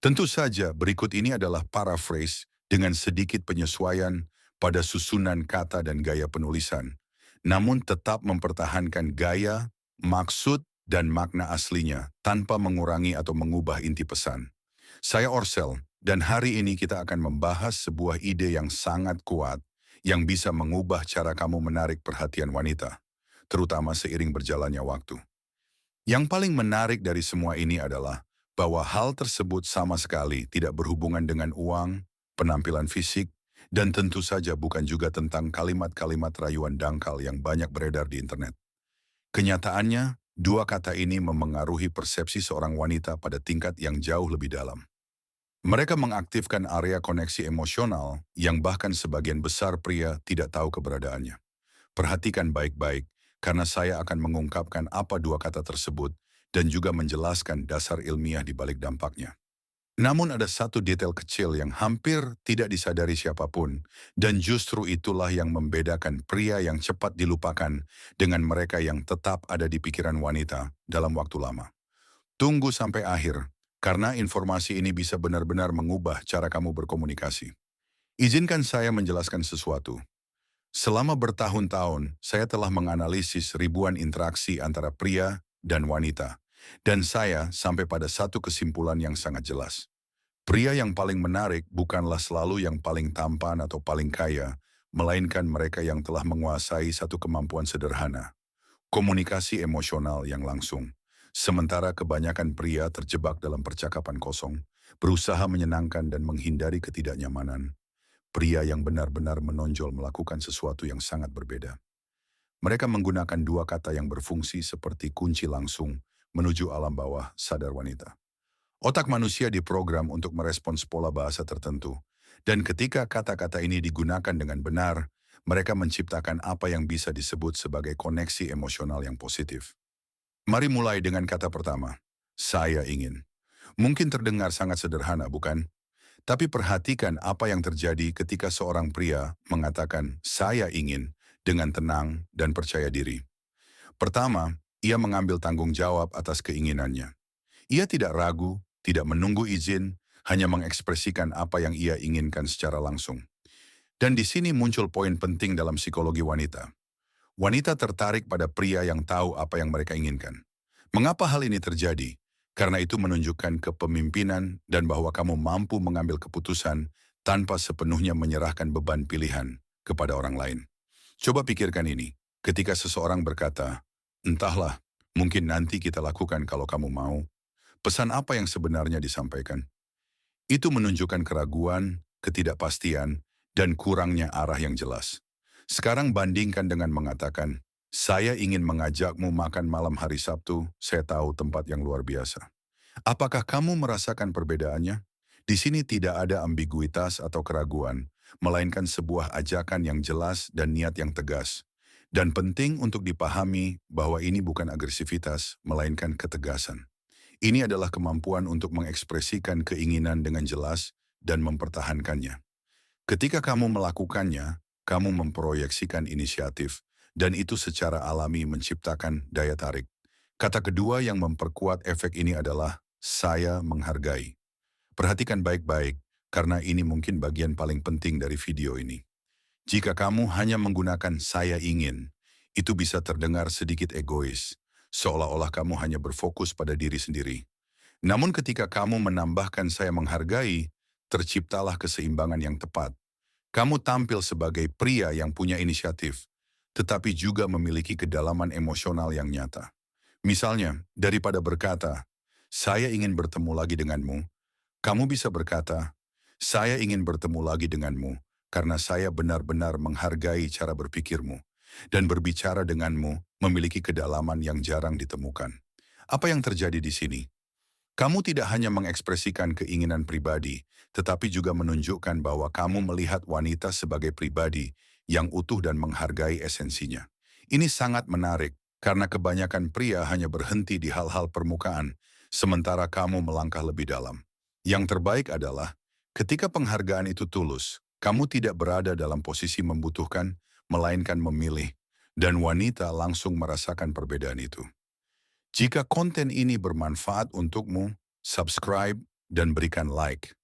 Tentu saja berikut ini adalah paraphrase dengan sedikit penyesuaian pada susunan kata dan gaya penulisan, namun tetap mempertahankan gaya, maksud, dan makna aslinya tanpa mengurangi atau mengubah inti pesan. Saya Orsel, dan hari ini kita akan membahas sebuah ide yang sangat kuat yang bisa mengubah cara kamu menarik perhatian wanita, terutama seiring berjalannya waktu. Yang paling menarik dari semua ini adalah bahwa hal tersebut sama sekali tidak berhubungan dengan uang, penampilan fisik, dan tentu saja bukan juga tentang kalimat-kalimat rayuan dangkal yang banyak beredar di internet. Kenyataannya, dua kata ini memengaruhi persepsi seorang wanita pada tingkat yang jauh lebih dalam. Mereka mengaktifkan area koneksi emosional yang bahkan sebagian besar pria tidak tahu keberadaannya. Perhatikan baik-baik, karena saya akan mengungkapkan apa dua kata tersebut dan juga menjelaskan dasar ilmiah di balik dampaknya. Namun ada satu detail kecil yang hampir tidak disadari siapapun, dan justru itulah yang membedakan pria yang cepat dilupakan dengan mereka yang tetap ada di pikiran wanita dalam waktu lama. Tunggu sampai akhir, karena informasi ini bisa benar-benar mengubah cara kamu berkomunikasi. Izinkan saya menjelaskan sesuatu. Selama bertahun-tahun, saya telah menganalisis ribuan interaksi antara pria dan wanita, dan saya sampai pada satu kesimpulan yang sangat jelas. Pria yang paling menarik bukanlah selalu yang paling tampan atau paling kaya, melainkan mereka yang telah menguasai satu kemampuan sederhana, komunikasi emosional yang langsung. Sementara kebanyakan pria terjebak dalam percakapan kosong, berusaha menyenangkan dan menghindari ketidaknyamanan. Pria yang benar-benar menonjol melakukan sesuatu yang sangat berbeda. Mereka menggunakan dua kata yang berfungsi seperti kunci langsung menuju alam bawah sadar wanita. Otak manusia diprogram untuk merespons pola bahasa tertentu, dan ketika kata-kata ini digunakan dengan benar, mereka menciptakan apa yang bisa disebut sebagai koneksi emosional yang positif. Mari mulai dengan kata pertama, saya ingin. Mungkin terdengar sangat sederhana, bukan? Tapi perhatikan apa yang terjadi ketika seorang pria mengatakan "saya ingin" dengan tenang dan percaya diri. Pertama, ia mengambil tanggung jawab atas keinginannya. Ia tidak ragu, tidak menunggu izin, hanya mengekspresikan apa yang ia inginkan secara langsung. Dan di sini muncul poin penting dalam psikologi wanita. Wanita tertarik pada pria yang tahu apa yang mereka inginkan. Mengapa hal ini terjadi? Karena itu menunjukkan kepemimpinan dan bahwa kamu mampu mengambil keputusan tanpa sepenuhnya menyerahkan beban pilihan kepada orang lain. Coba pikirkan ini, ketika seseorang berkata, entahlah, mungkin nanti kita lakukan kalau kamu mau. Pesan apa yang sebenarnya disampaikan? Itu menunjukkan keraguan, ketidakpastian, dan kurangnya arah yang jelas. Sekarang bandingkan dengan mengatakan, saya ingin mengajakmu makan malam hari Sabtu, saya tahu tempat yang luar biasa. Apakah kamu merasakan perbedaannya? Di sini tidak ada ambiguitas atau keraguan, melainkan sebuah ajakan yang jelas dan niat yang tegas. Dan penting untuk dipahami bahwa ini bukan agresivitas, melainkan ketegasan. Ini adalah kemampuan untuk mengekspresikan keinginan dengan jelas dan mempertahankannya. Ketika kamu melakukannya, kamu memproyeksikan inisiatif, dan itu secara alami menciptakan daya tarik. Kata kedua yang memperkuat efek ini adalah saya menghargai. Perhatikan baik-baik, karena ini mungkin bagian paling penting dari video ini. Jika kamu hanya menggunakan saya ingin, itu bisa terdengar sedikit egois, seolah-olah kamu hanya berfokus pada diri sendiri. Namun ketika kamu menambahkan saya menghargai, terciptalah keseimbangan yang tepat. Kamu tampil sebagai pria yang punya inisiatif, tetapi juga memiliki kedalaman emosional yang nyata. Misalnya, daripada berkata, saya ingin bertemu lagi denganmu, kamu bisa berkata, saya ingin bertemu lagi denganmu karena saya benar-benar menghargai cara berpikirmu dan berbicara denganmu memiliki kedalaman yang jarang ditemukan. Apa yang terjadi di sini? Kamu tidak hanya mengekspresikan keinginan pribadi, tetapi juga menunjukkan bahwa kamu melihat wanita sebagai pribadi yang utuh dan menghargai esensinya. Ini sangat menarik, karena kebanyakan pria hanya berhenti di hal-hal permukaan, sementara kamu melangkah lebih dalam. Yang terbaik adalah, ketika penghargaan itu tulus, kamu tidak berada dalam posisi membutuhkan, melainkan memilih, dan wanita langsung merasakan perbedaan itu. Jika konten ini bermanfaat untukmu, subscribe, dan berikan like,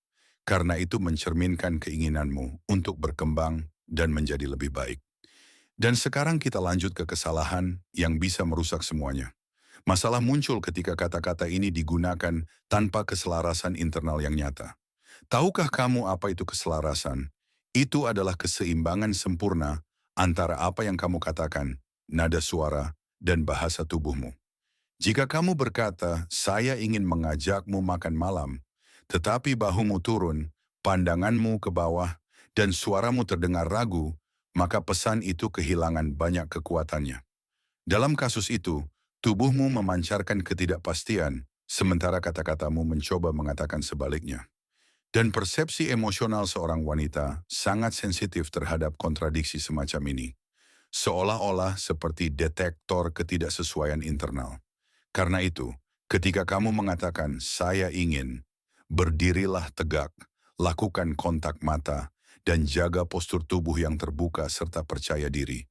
karena itu mencerminkan keinginanmu untuk berkembang dan menjadi lebih baik. Dan sekarang kita lanjut ke kesalahan yang bisa merusak semuanya. Masalah muncul ketika kata-kata ini digunakan tanpa keselarasan internal yang nyata. Tahukah kamu apa itu keselarasan? Itu adalah keseimbangan sempurna antara apa yang kamu katakan, nada suara, dan bahasa tubuhmu. Jika kamu berkata, saya ingin mengajakmu makan malam, tetapi bahumu turun, pandanganmu ke bawah, dan suaramu terdengar ragu, maka pesan itu kehilangan banyak kekuatannya. Dalam kasus itu, tubuhmu memancarkan ketidakpastian, sementara kata-katamu mencoba mengatakan sebaliknya. Dan persepsi emosional seorang wanita sangat sensitif terhadap kontradiksi semacam ini. Seolah-olah seperti detektor ketidaksesuaian internal. Karena itu, ketika kamu mengatakan, saya ingin, berdirilah tegak, lakukan kontak mata, dan jaga postur tubuh yang terbuka serta percaya diri.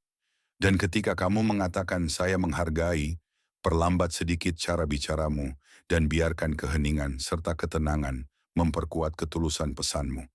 Dan ketika kamu mengatakan, saya menghargai, perlambat sedikit cara bicaramu, dan biarkan keheningan serta ketenangan memperkuat ketulusan pesanmu.